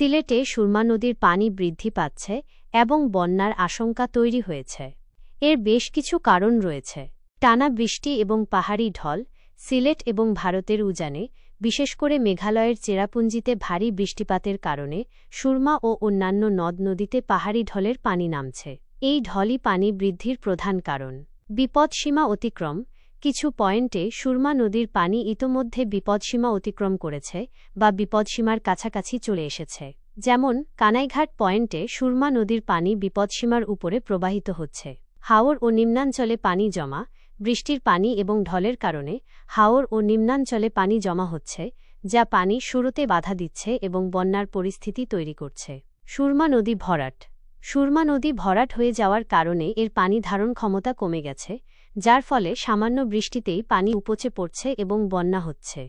সিলেটে সুরমা নদীর পানি বৃদ্ধি পাচ্ছে এবং বন্যার আশঙ্কা তৈরি হয়েছে। এর বেশ কিছু কারণ রয়েছে। টানা বৃষ্টি এবং পাহাড়ি ঢল। সিলেট এবং ভারতের উজানে, বিশেষ করে মেঘালয়ের চেরাপুঞ্জিতে ভারী বৃষ্টিপাতের কারণে সুরমা ও অন্যান্য নদ-নদীতে পাহাড়ি ঢলের পানি নামছে। এই ঢলই পানি বৃদ্ধির প্রধান কারণ। বিপদসীমা অতিক্রম। কিছু পয়েন্টে সুরমা নদীর পানি ইতোমধ্যে বিপদসীমা অতিক্রম করেছে বা বিপদসীমার কাছাকাছি চলে এসেছে। যেমন কানাইঘাট পয়েন্টে সুরমা নদীর পানি বিপদসীমার উপরে প্রবাহিত হচ্ছে। হাওর ও নিম্নাঞ্চলে পানি জমা। বৃষ্টির পানি এবং ঢলের কারণে হাওর ও নিম্নাঞ্চলে পানি জমা হচ্ছে, যা পানি শুরুতে বাধা দিচ্ছে এবং বন্যার পরিস্থিতি তৈরি করছে। সুরমা নদী ভরাট। সুরমা নদী ভরাট হয়ে যাওয়ার কারণে এর পানি ধারণ ক্ষমতা কমে গেছে, যার ফলে সামান্য বৃষ্টিতেই পানি উপচে পড়ছে এবং বন্যা হচ্ছে।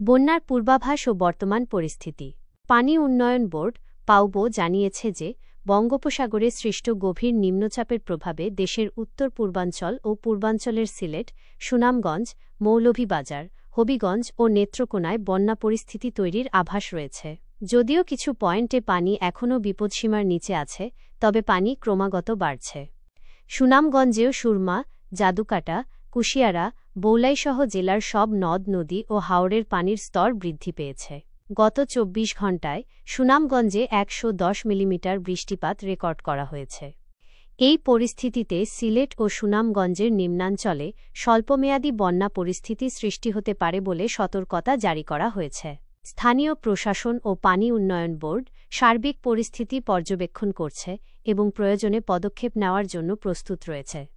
বন্যার পূর্বাভাস ও বর্তমান পরিস্থিতি। পানি উন্নয়ন বোর্ড পাউবো জানিয়েছে যে বঙ্গোপসাগরে সৃষ্ট গভীর নিম্নচাপের প্রভাবে দেশের উত্তর পূর্বাঞ্চল ও পূর্বাঞ্চলের সিলেট, সুনামগঞ্জ, মৌলভীবাজার, হবিগঞ্জ ও নেত্রকোনায় বন্যা পরিস্থিতি তৈরির আভাস রয়েছে। যদিও কিছু পয়েন্টে পানি এখনও বিপদসীমার নিচে আছে, তবে পানি ক্রমাগত বাড়ছে। সুনামগঞ্জেও সুরমা, জাদুকাটা, কুশিয়ারা, বৌলাইসহ জেলার সব নদ-নদী ও হাওরের পানির স্তর বৃদ্ধি পেয়েছে। গত ২৪ ঘণ্টায় সুনামগঞ্জে ১১০ মিলিমিটার বৃষ্টিপাত রেকর্ড করা হয়েছে। এই পরিস্থিতিতে সিলেট ও সুনামগঞ্জের নিম্নাঞ্চলে স্বল্পমেয়াদী বন্যা পরিস্থিতি সৃষ্টি হতে পারে বলে সতর্কতা জারি করা হয়েছে। স্থানীয় প্রশাসন ও পানি উন্নয়ন বোর্ড সার্বিক পরিস্থিতি পর্যবেক্ষণ করছে এবং প্রয়োজনে পদক্ষেপ নেওয়ার জন্য প্রস্তুত রয়েছে।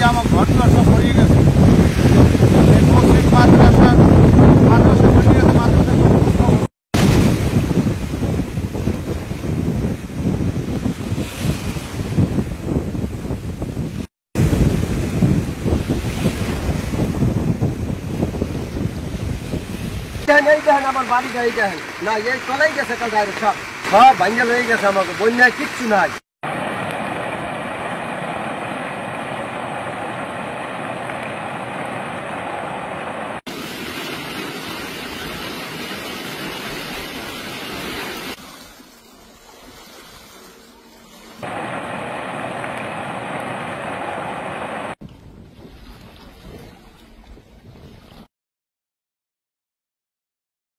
আমার ঘর দুয়ার সব ভরিয়ে গেছে। মসজিদ, মাদ্রাসা ভরিয়ে গেছে। আমার বাড়ি গাড়ি দেখেন না, এই চলাই গেছে সব ভাঙ্গা হয়ে গেছে। আমাকে বন্যায় কিচ্ছু নাই।